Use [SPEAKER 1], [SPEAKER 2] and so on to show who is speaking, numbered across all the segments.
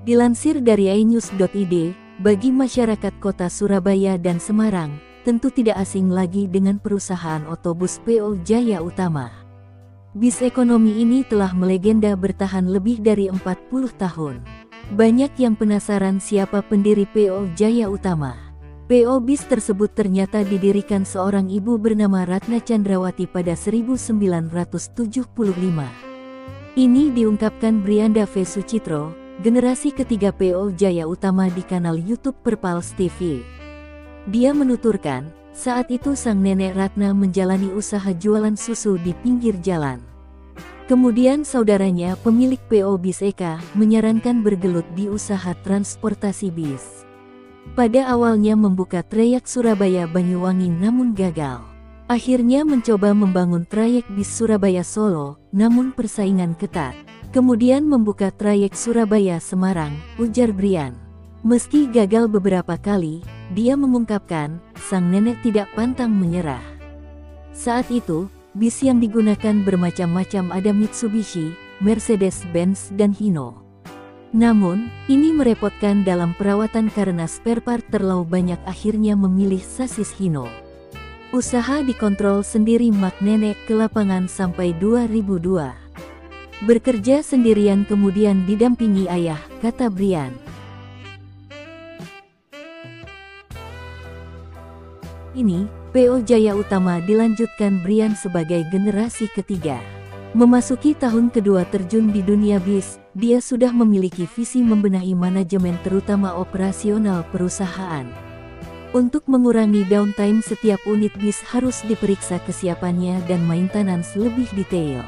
[SPEAKER 1] Dilansir dari inews.id, bagi masyarakat kota Surabaya dan Semarang, tentu tidak asing lagi dengan perusahaan otobus PO Jaya Utama. Bis ekonomi ini telah melegenda bertahan lebih dari 40 tahun. Banyak yang penasaran siapa pendiri PO Jaya Utama. PO Bis tersebut ternyata didirikan seorang ibu bernama Ratna Chandrawati pada 1975. Ini diungkapkan Brianda V. Sucitro, generasi ketiga PO Jaya Utama di kanal YouTube Perpals TV. Dia menuturkan, saat itu sang nenek Ratna menjalani usaha jualan susu di pinggir jalan. Kemudian saudaranya pemilik PO Bis Eka menyarankan bergelut di usaha transportasi bis. Pada awalnya membuka trayek Surabaya-Banyuwangi namun gagal. Akhirnya mencoba membangun trayek bis Surabaya-Solo, namun persaingan ketat. Kemudian membuka trayek Surabaya-Semarang, ujar Brian. Meski gagal beberapa kali, dia mengungkapkan, sang nenek tidak pantang menyerah. Saat itu, bis yang digunakan bermacam-macam, ada Mitsubishi, Mercedes-Benz dan Hino. Namun, ini merepotkan dalam perawatan karena spare part terlalu banyak, akhirnya memilih sasis Hino. Usaha dikontrol sendiri mak nenek ke lapangan sampai 2002. Bekerja sendirian kemudian didampingi ayah, kata Brian. Ini, PO Jaya Utama dilanjutkan Brian sebagai generasi ketiga. Memasuki tahun kedua terjun di dunia bis, dia sudah memiliki visi membenahi manajemen terutama operasional perusahaan. Untuk mengurangi downtime, setiap unit bis harus diperiksa kesiapannya dan maintenance lebih detail.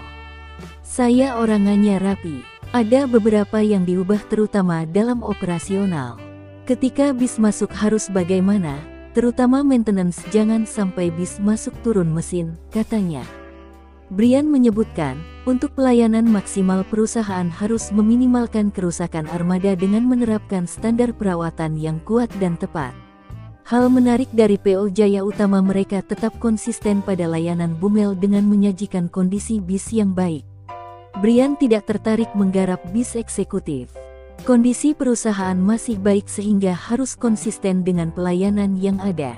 [SPEAKER 1] Saya orangannya rapi. Ada beberapa yang diubah terutama dalam operasional. Ketika bis masuk harus bagaimana, terutama maintenance, jangan sampai bis masuk turun mesin, katanya. Brian menyebutkan, untuk pelayanan maksimal perusahaan harus meminimalkan kerusakan armada dengan menerapkan standar perawatan yang kuat dan tepat. Hal menarik dari PO Jaya Utama, mereka tetap konsisten pada layanan bumel dengan menyajikan kondisi bis yang baik. Brian tidak tertarik menggarap bis eksekutif. Kondisi perusahaan masih baik sehingga harus konsisten dengan pelayanan yang ada.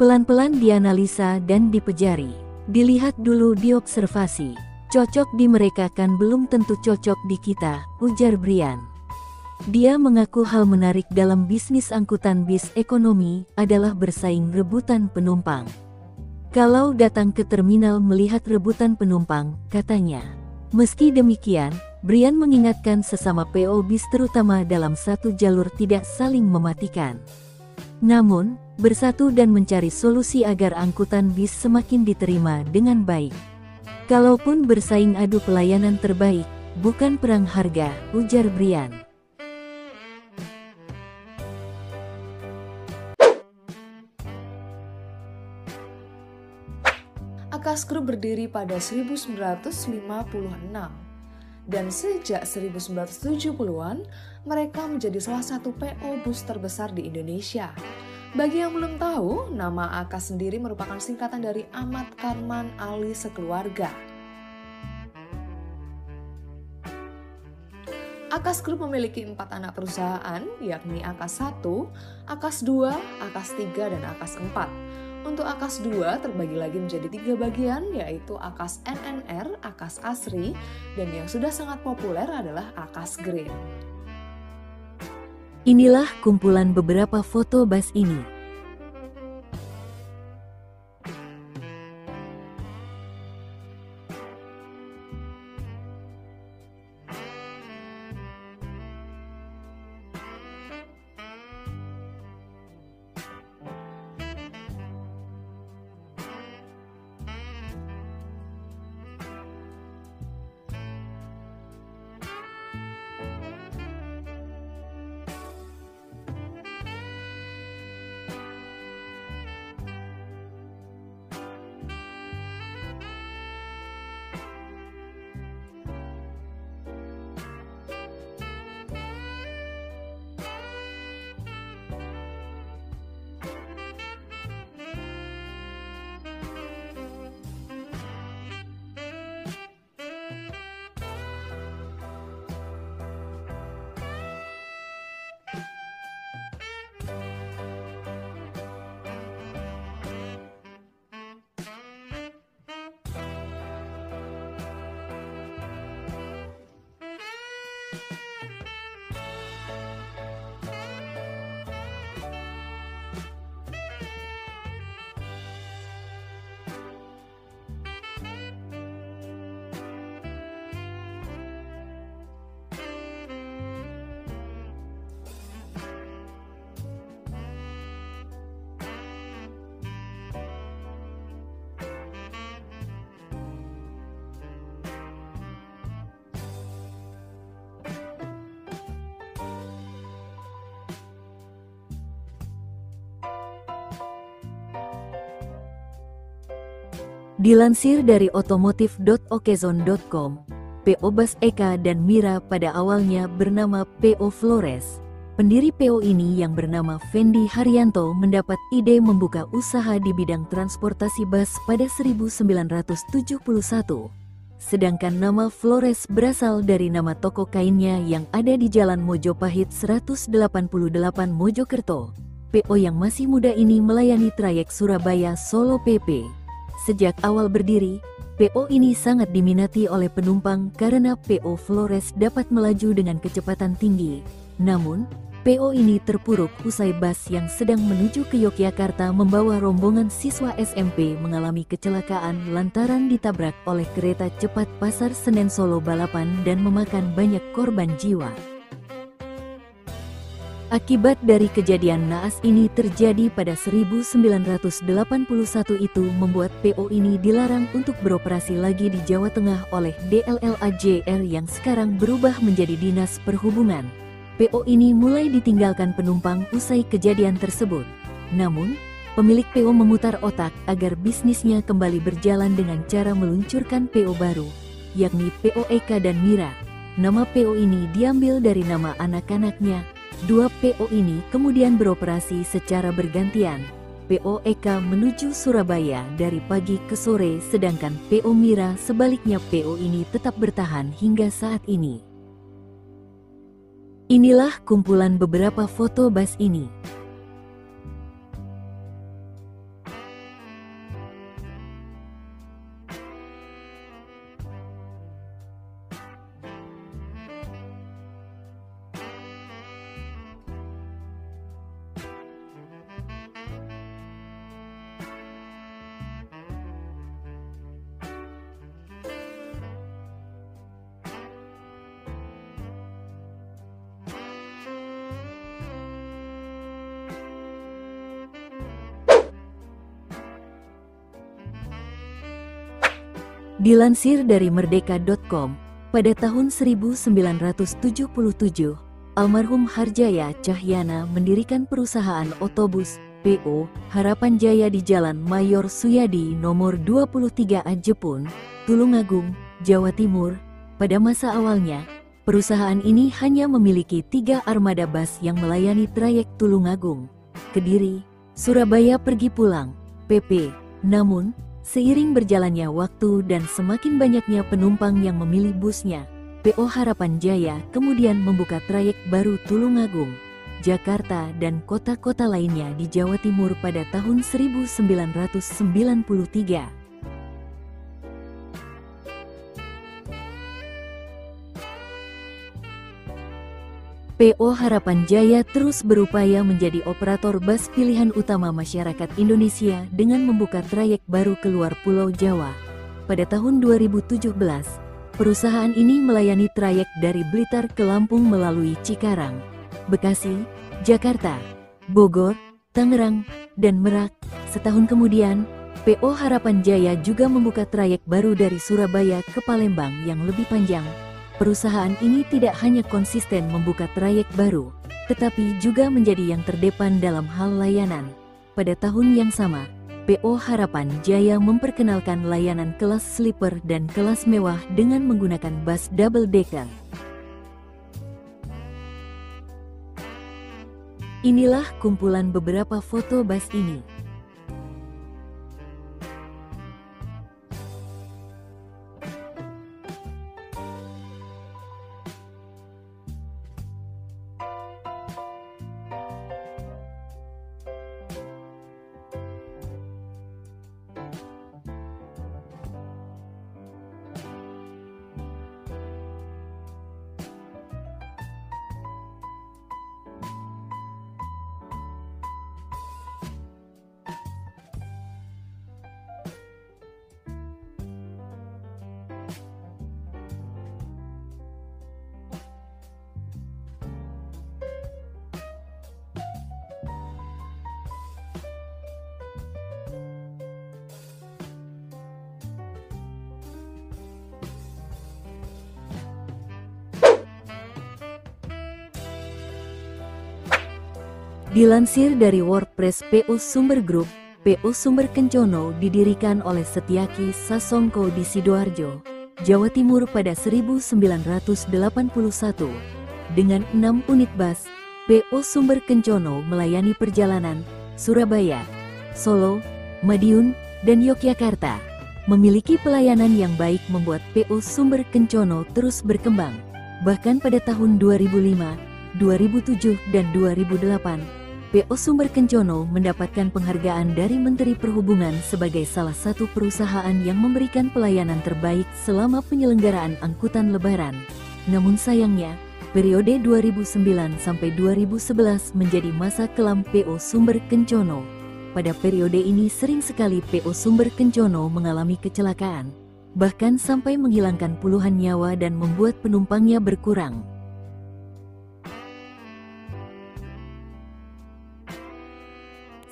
[SPEAKER 1] Pelan-pelan dianalisa dan dipelajari. Dilihat dulu, diobservasi. Cocok di mereka kan belum tentu cocok di kita, ujar Brian. Dia mengaku hal menarik dalam bisnis angkutan bis ekonomi adalah bersaing rebutan penumpang. Kalau datang ke terminal melihat rebutan penumpang, katanya. Meski demikian, Brian mengingatkan sesama PO bis terutama dalam satu jalur tidak saling mematikan. Namun, bersatu dan mencari solusi agar angkutan bis semakin diterima dengan baik. Kalaupun bersaing, adu pelayanan terbaik, bukan perang harga, ujar Brian.
[SPEAKER 2] Akas Group berdiri pada 1956. Dan sejak 1970-an, mereka menjadi salah satu PO bus terbesar di Indonesia. Bagi yang belum tahu, nama Akas sendiri merupakan singkatan dari Ahmad Karman Ali sekeluarga. Akas Group memiliki 4 anak perusahaan, yakni Akas 1, Akas 2, Akas 3, dan Akas 4. Untuk Akas 2 terbagi lagi menjadi 3 bagian, yaitu Akas NNR, Akas Asri, dan yang sudah sangat populer adalah Akas Green.
[SPEAKER 1] Inilah kumpulan beberapa foto bus ini. Dilansir dari otomotif.okezone.com, PO Bas Eka dan Mira pada awalnya bernama PO Flores. Pendiri PO ini yang bernama Fendi Haryanto mendapat ide membuka usaha di bidang transportasi bus pada 1971. Sedangkan nama Flores berasal dari nama toko kainnya yang ada di Jalan Mojopahit 188 Mojokerto. PO yang masih muda ini melayani trayek Surabaya-Solo PP. Sejak awal berdiri, PO ini sangat diminati oleh penumpang karena PO Flores dapat melaju dengan kecepatan tinggi. Namun, PO ini terpuruk usai bus yang sedang menuju ke Yogyakarta membawa rombongan siswa SMP mengalami kecelakaan lantaran ditabrak oleh kereta cepat Pasar Senen Solo Balapan dan memakan banyak korban jiwa. Akibat dari kejadian naas ini terjadi pada 1981 itu membuat PO ini dilarang untuk beroperasi lagi di Jawa Tengah oleh DLLAJR yang sekarang berubah menjadi Dinas Perhubungan. PO ini mulai ditinggalkan penumpang usai kejadian tersebut. Namun, pemilik PO memutar otak agar bisnisnya kembali berjalan dengan cara meluncurkan PO baru, yakni PO Eka dan Mira. Nama PO ini diambil dari nama anak-anaknya. Dua PO ini kemudian beroperasi secara bergantian. PO Eka menuju Surabaya dari pagi ke sore, sedangkan PO Mira sebaliknya. PO ini tetap bertahan hingga saat ini. Inilah kumpulan beberapa foto bus ini. Dilansir dari merdeka.com, pada tahun 1977, almarhum Harjaya Cahyana mendirikan perusahaan otobus PO Harapan Jaya di Jalan Mayor Suyadi nomor 23A Jepun, Tulungagung, Jawa Timur. Pada masa awalnya, perusahaan ini hanya memiliki 3 armada bus yang melayani trayek Tulungagung, Kediri, Surabaya pergi pulang, PP. Namun, seiring berjalannya waktu dan semakin banyaknya penumpang yang memilih busnya, PO Harapan Jaya kemudian membuka trayek baru Tulungagung, Jakarta dan kota-kota lainnya di Jawa Timur pada tahun 1993. PO Harapan Jaya terus berupaya menjadi operator bus pilihan utama masyarakat Indonesia dengan membuka trayek baru keluar Pulau Jawa. Pada tahun 2017, perusahaan ini melayani trayek dari Blitar ke Lampung melalui Cikarang, Bekasi, Jakarta, Bogor, Tangerang, dan Merak. Setahun kemudian, PO Harapan Jaya juga membuka trayek baru dari Surabaya ke Palembang yang lebih panjang. Perusahaan ini tidak hanya konsisten membuka trayek baru, tetapi juga menjadi yang terdepan dalam hal layanan. Pada tahun yang sama, PO Harapan Jaya memperkenalkan layanan kelas sleeper dan kelas mewah dengan menggunakan bus double decker. Inilah kumpulan beberapa foto bus ini. Dilansir dari WordPress, PO Sumber Group, PO Sumber Kencono didirikan oleh Setyaki Sasongko di Sidoarjo, Jawa Timur pada 1981. Dengan 6 unit bus, PO Sumber Kencono melayani perjalanan Surabaya, Solo, Madiun, dan Yogyakarta. Memiliki pelayanan yang baik membuat PO Sumber Kencono terus berkembang. Bahkan pada tahun 2005, 2007, dan 2008, PO Sumber Kencono mendapatkan penghargaan dari Menteri Perhubungan sebagai salah satu perusahaan yang memberikan pelayanan terbaik selama penyelenggaraan angkutan lebaran. Namun sayangnya, periode 2009 sampai 2011 menjadi masa kelam PO Sumber Kencono. Pada periode ini sering sekali PO Sumber Kencono mengalami kecelakaan, bahkan sampai menghilangkan puluhan nyawa dan membuat penumpangnya berkurang.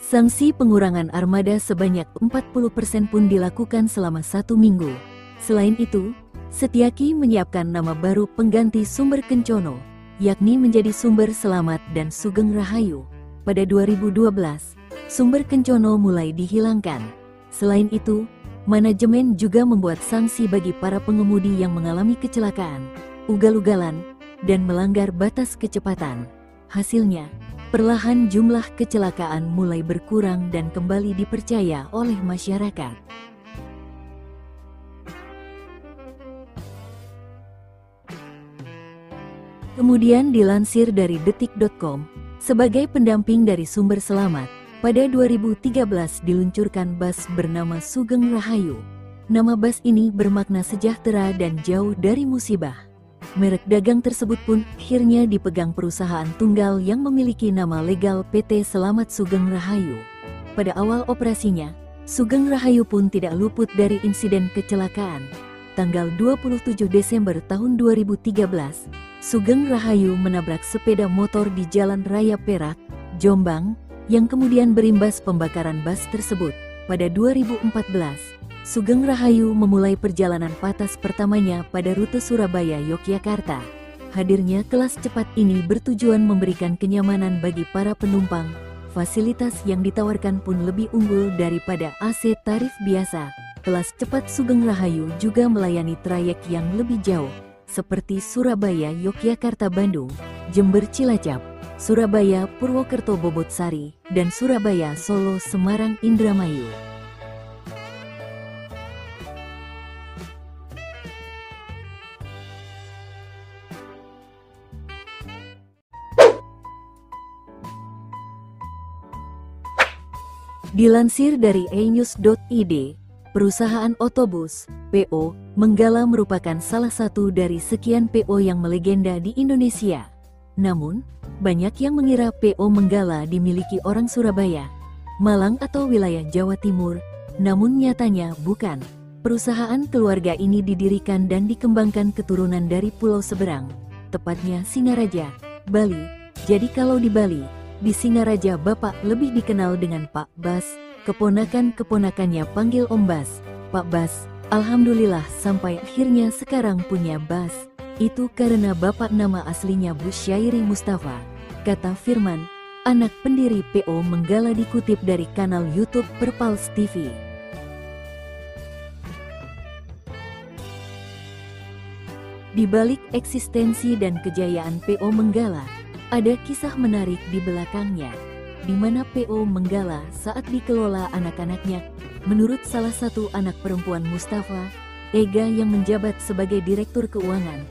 [SPEAKER 1] Sanksi pengurangan armada sebanyak 40% pun dilakukan selama 1 minggu. Selain itu, Setyaki menyiapkan nama baru pengganti Sumber Kencono, yakni menjadi Sumber Selamat dan Sugeng Rahayu. Pada 2012, Sumber Kencono mulai dihilangkan. Selain itu, manajemen juga membuat sanksi bagi para pengemudi yang mengalami kecelakaan, ugal-ugalan, dan melanggar batas kecepatan. Hasilnya, perlahan jumlah kecelakaan mulai berkurang dan kembali dipercaya oleh masyarakat. Kemudian dilansir dari detik.com, sebagai pendamping dari Sumber Selamat, pada 2013 diluncurkan bus bernama Sugeng Rahayu. Nama bus ini bermakna sejahtera dan jauh dari musibah. Merek dagang tersebut pun akhirnya dipegang perusahaan tunggal yang memiliki nama legal PT Selamat Sugeng Rahayu. Pada awal operasinya, Sugeng Rahayu pun tidak luput dari insiden kecelakaan. Tanggal 27 Desember tahun 2013, Sugeng Rahayu menabrak sepeda motor di Jalan Raya Perak, Jombang, yang kemudian berimbas pembakaran bus tersebut. Pada 2014, Sugeng Rahayu memulai perjalanan patas pertamanya pada rute Surabaya-Yogyakarta. Hadirnya kelas cepat ini bertujuan memberikan kenyamanan bagi para penumpang. Fasilitas yang ditawarkan pun lebih unggul daripada AC tarif biasa. Kelas cepat Sugeng Rahayu juga melayani trayek yang lebih jauh, seperti Surabaya-Yogyakarta-Bandung, Jember-Cilacap, Surabaya-Purwokerto-Bobotsari, dan Surabaya-Solo-Semarang-Indramayu. Dilansir dari enews.id, perusahaan otobus, PO, Menggala merupakan salah satu dari sekian PO yang melegenda di Indonesia. Namun, banyak yang mengira PO Menggala dimiliki orang Surabaya, Malang atau wilayah Jawa Timur, namun nyatanya bukan. Perusahaan keluarga ini didirikan dan dikembangkan keturunan dari Pulau Seberang, tepatnya Singaraja, Bali. Jadi kalau di Bali, di Singaraja Bapak lebih dikenal dengan Pak Bas, keponakan-keponakannya panggil Om Bas, Pak Bas. Alhamdulillah sampai akhirnya sekarang punya Bas. Itu karena Bapak nama aslinya Busyairi Mustafa, kata Firman, anak pendiri PO Menggala dikutip dari kanal YouTube Perpals TV. Di balik eksistensi dan kejayaan PO Menggala, ada kisah menarik di belakangnya, di mana PO Menggala saat dikelola anak-anaknya, menurut salah satu anak perempuan Mustafa, Ega yang menjabat sebagai direktur keuangan.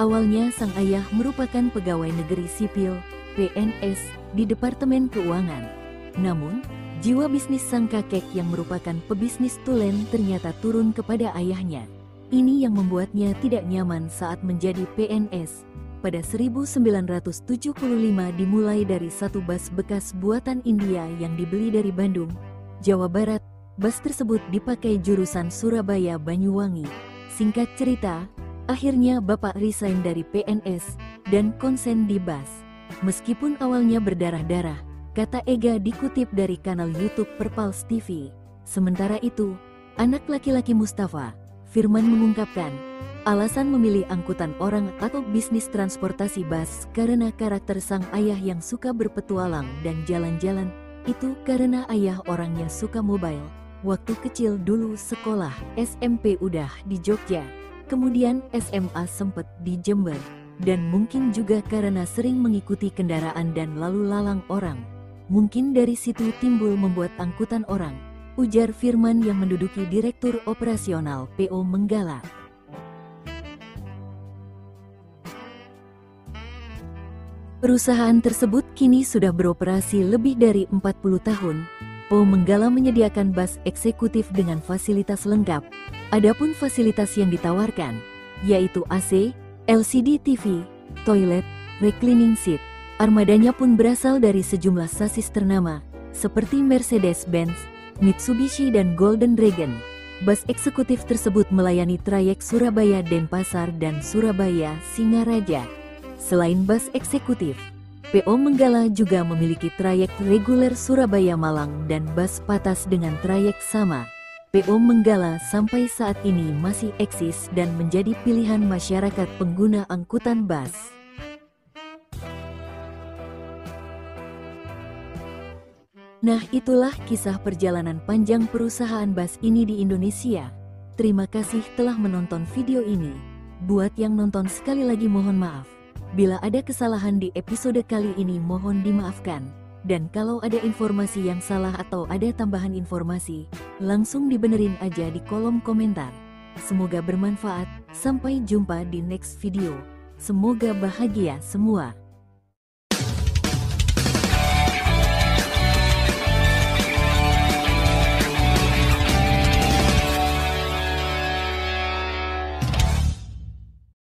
[SPEAKER 1] Awalnya sang ayah merupakan pegawai negeri sipil, PNS, di Departemen Keuangan. Namun, jiwa bisnis sang kakek yang merupakan pebisnis tulen ternyata turun kepada ayahnya. Ini yang membuatnya tidak nyaman saat menjadi PNS. Pada 1975 dimulai dari satu bus bekas buatan India yang dibeli dari Bandung, Jawa Barat. Bus tersebut dipakai jurusan Surabaya-Banyuwangi. Singkat cerita, akhirnya Bapak resign dari PNS dan konsen di bus. Meskipun awalnya berdarah-darah, kata Ega dikutip dari kanal YouTube Perpals TV. Sementara itu, anak laki-laki Mustafa, Firman mengungkapkan, alasan memilih angkutan orang atau bisnis transportasi bus karena karakter sang ayah yang suka berpetualang dan jalan-jalan. Itu karena ayah orangnya suka mobile. Waktu kecil dulu sekolah SMP udah di Jogja, kemudian SMA sempet di Jember, dan mungkin juga karena sering mengikuti kendaraan dan lalu lalang orang. Mungkin dari situ timbul membuat angkutan orang, ujar Firman yang menduduki Direktur Operasional PO Menggala. Perusahaan tersebut kini sudah beroperasi lebih dari 40 tahun. PO Menggala menyediakan bus eksekutif dengan fasilitas lengkap. Adapun fasilitas yang ditawarkan, yaitu AC, LCD TV, toilet, reclining seat. Armadanya pun berasal dari sejumlah sasis ternama, seperti Mercedes-Benz, Mitsubishi dan Golden Dragon. Bus eksekutif tersebut melayani trayek Surabaya-Denpasar dan Surabaya-Singaraja. Selain bus eksekutif, PO Menggala juga memiliki trayek reguler Surabaya-Malang dan bus patas dengan trayek sama. PO Menggala sampai saat ini masih eksis dan menjadi pilihan masyarakat pengguna angkutan bus. Nah, itulah kisah perjalanan panjang perusahaan bus ini di Indonesia. Terima kasih telah menonton video ini. Buat yang nonton sekali lagi mohon maaf. Bila ada kesalahan di episode kali ini mohon dimaafkan. Dan kalau ada informasi yang salah atau ada tambahan informasi, langsung dibenerin aja di kolom komentar. Semoga bermanfaat, sampai jumpa di next video. Semoga bahagia semua.